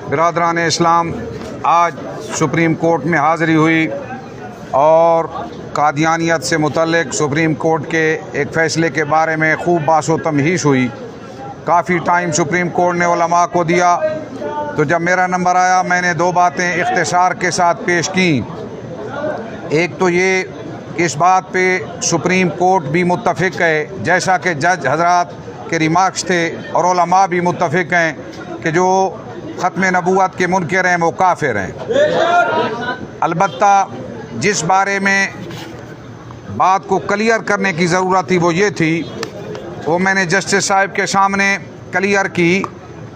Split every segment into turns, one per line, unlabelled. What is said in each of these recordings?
बिरादरान इस्लाम, आज supreme court में हाज़िरी हुई और कादियानियत से मुतल्लिक़ सुप्रीम कोर्ट के एक फ़ैसले के बारे में खूब बासो तमहीश हुई। काफ़ी टाइम सुप्रीम कोर्ट ने उलमा को दिया, तो जब मेरा नंबर आया मैंने दो बातें इख्तिसार के साथ पेश की। एक तो ये, इस बात पे सुप्रीम कोर्ट भी मुत्तफ़िक़ है, जैसा कि जज हज़रात के रिमार्क्स थे, और उलमा भी मुत्तफ़िक़ हैं कि जो ख़त्म नबूवत के मुनकर हैं वो काफिर हैं। अलबत्ता जिस बारे में बात को क्लियर करने की ज़रूरत थी वो ये थी, वो मैंने जस्टिस साहब के सामने क्लियर की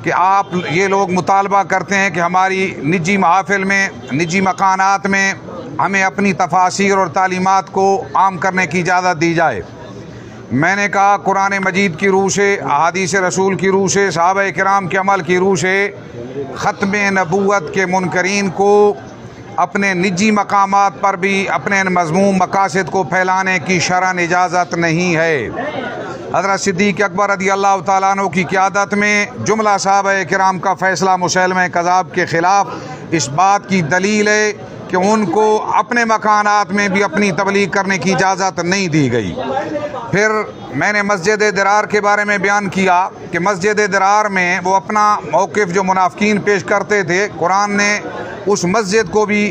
कि आप ये लोग मुतालबा करते हैं कि हमारी निजी महफ़िल में, निजी मकानात में हमें अपनी तफासीर और तालीमात को आम करने की इजाज़त दी जाए। मैंने कहा कुरान मजीद की रूह से, अहादीस रसूल की रूह से, सहाबा किराम के अमल की रूह से ख़त्म नबूवत के मुनकरीन को अपने निजी मकामात पर भी अपने मज़मूम मकासद को फैलाने की शरअन इजाज़त नहीं है। हज़रत सिद्दीक़ अकबर रज़ी अल्लाह तआला अन्हु की क़यादत में जुमला सहाबा किराम का फ़ैसला मुसैलमा कज़्ज़ाब के ख़िलाफ़ इस बात की दलील है कि उनको अपने मकानात में भी अपनी तबलीग करने की इजाज़त नहीं दी गई। फिर मैंने मस्जिद दिरार के बारे में बयान किया कि मस्जिद दिरार में वो अपना मौक़िफ़ जो मुनाफ़िकीन पेश करते थे, कुरान ने उस मस्जिद को भी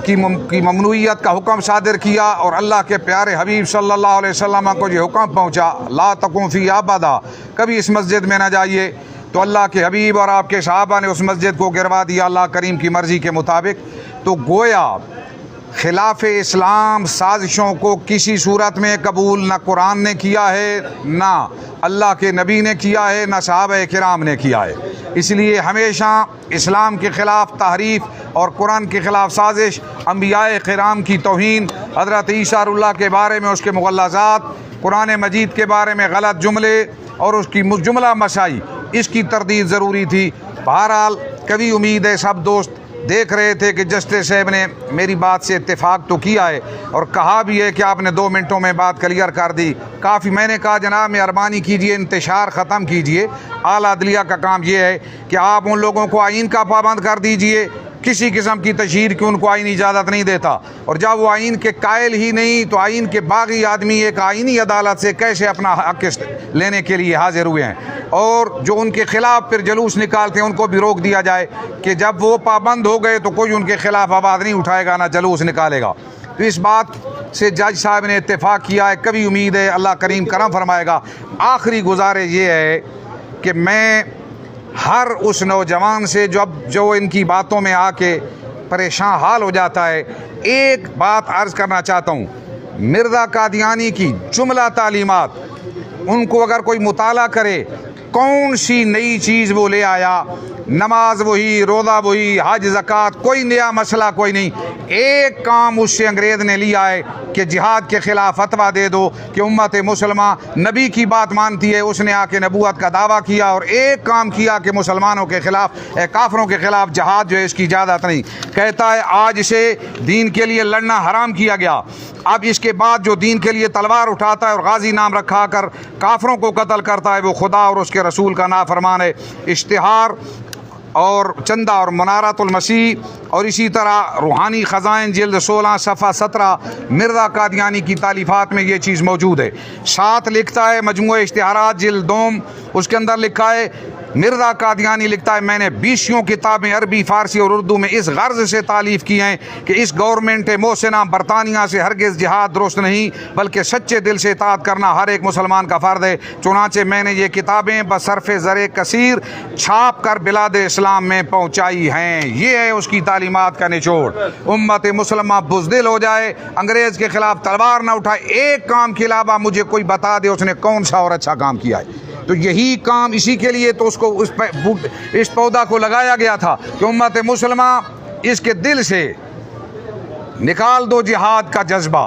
की ममनूइयत का हुक्म सादिर किया, और अल्लाह के प्यारे हबीब सल्लल्लाहु अलैहि वसल्लम को ये हुक्म पहुँचा, ला तकुम फ़ी अबदा, कभी इस मस्जिद में न जाइए। तो अल्लाह के हबीब और आपके सहाबा ने उस मस्जिद को गिरवा दिया अल्लाह करीम की मर्ज़ी के मुताबिक। तो गोया खिलाफ इस्लाम साजिशों को किसी सूरत में कबूल न कुरान ने किया है, ना अल्लाह के नबी ने किया है, ना सहाबा किराम ने किया है। इसलिए हमेशा इस्लाम के ख़िलाफ़ तहरीफ और कुरान के ख़िलाफ़ साजिश, अम्बियाए किराम की तौहीन, हज़रत ईसा रुल्लाह के बारे में उसके मुग़ल्लज़ात, कुरान मजीद के बारे में गलत जुमले और उसकी जुमला मसाई, इसकी तरदीद ज़रूरी थी। बहरहाल कभी उम्मीद है सब दोस्त देख रहे थे कि जस्टिस साहब ने मेरी बात से इत्तेफाक तो किया है और कहा भी है कि आपने 2 मिनटों में बात क्लियर कर दी, काफ़ी। मैंने कहा जनाब मेहरबानी कीजिए, इंतशार ख़त्म कीजिए। आला अदलिया का काम ये है कि आप उन लोगों को आइन का पाबंद कर दीजिए, किसी किस्म की तशहीर की उनको आइन इजाज़त नहीं देता, और जब वो आइन के कायल ही नहीं तो आइन के बागी आदमी एक आइनी अदालत से कैसे अपना हक़ लेने के लिए हाजिर हुए हैं, और जो उनके ख़िलाफ़ फिर जलूस निकालते हैं उनको भी रोक दिया जाए कि जब वो पाबंद हो गए तो कोई उनके ख़िलाफ़ आवाज़ नहीं उठाएगा, ना जलूस निकालेगा। तो इस बात से जज साहब ने इत्तेफाक किया है। कभी उम्मीद है अल्लाह करीम करम फरमाएगा। आखिरी गुजारिश ये है कि मैं हर उस नौजवान से जो इनकी बातों में आके परेशान हाल हो जाता है, एक बात अर्ज़ करना चाहता हूँ। मिर्ज़ा कादियानी की जुमला तालीमात उनको अगर कोई मुताला करे, कौन सी नई चीज़ वो ले आया, नमाज वही, रोज़ा वही, हज ज़कात, कोई नया मसला कोई नहीं। एक काम उससे अंग्रेज़ ने लिया है कि जिहाद के ख़िलाफ़ फतवा दे दो कि उम्मत मुसलमान नबी की बात मानती है, उसने आके नबूवत का दावा किया, और एक काम किया कि मुसलमानों के ख़िलाफ़, काफिरों के ख़िलाफ़ जहाद जो है इसकी इजाज़त नहीं। कहता है आज से दीन के लिए लड़ना हराम किया गया, अब इसके बाद जो दीन के लिए तलवार उठाता है और गाजी नाम रखा कर काफिरों को कत्ल करता है वो खुदा और उसके रसूल का नाफरमान है। इश्तिहार और चंदा और मुनारतुल मसीह और इसी तरह रूहानी ख़ज़ाइन जिल्द 16 सफ़ा 17 मिर्ज़ा कादियानी की तालीफ़ात में ये चीज़ मौजूद है। साथ लिखता है मजमूए इश्तिहारात जिल्द 2, उसके अंदर लिखा है मिर्ज़ा कादियानी लिखता है मैंने 20 किताबें अरबी, फ़ारसी और उर्दू में इस गर्ज़ से तालीफ़ की हैं कि इस गवर्नमेंट मोहसिना बरतानिया से हरगिज़ जिहाद दुरुस्त नहीं, बल्कि सच्चे दिल से इताअत करना हर एक मुसलमान का फ़र्ज़ है। चुनांचे मैंने ये किताबें बसरफ़ ज़र कसीर छाप कर बिलाद इस्लाम में पहुँचाई हैं। ये है उसकी तालीमात का निचोड़। उम्मत मुसलमान बुज़दिल हो जाए, अंग्रेज़ के ख़िलाफ़ तलवार ना उठाए, एक काम के अलावा मुझे कोई बता दे उसने कौन सा और अच्छा काम किया है। तो यही काम, इसी के लिए तो उसको इस पौधा को लगाया गया था कि उम्मत मुसलमान इसके दिल से निकाल दो जिहाद का जज्बा।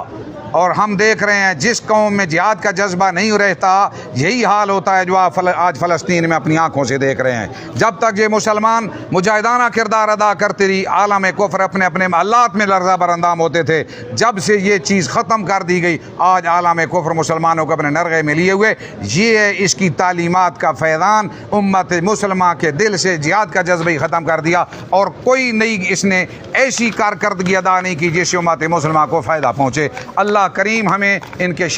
और हम देख रहे हैं जिस कौम में जिहाद का जज्बा नहीं रहता, यही हाल होता है जो आप आज फ़लस्तीन में अपनी आंखों से देख रहे हैं। जब तक ये मुसलमान मुजाहिदाना किरदार अदा करती रही, आलम कुफ्र अपने अपने महल्लात में लर्ज़ा बरंदाम होते थे। जब से ये चीज़ ख़त्म कर दी गई, आज आलम कुफ्र मुसलमानों को अपने नरगे में लिए हुए। ये है इसकी तालीमात का फैज़ान। उम्मत मुसलमान के दिल से जिहाद का जज्बा ही ख़त्म कर दिया और कोई नई इसने ऐसी कारकर्दगी अदा नहीं की जिससे उम्मत मुसलमान को फ़ायदा पहुँचे। अल्लाह करीम हमें इनके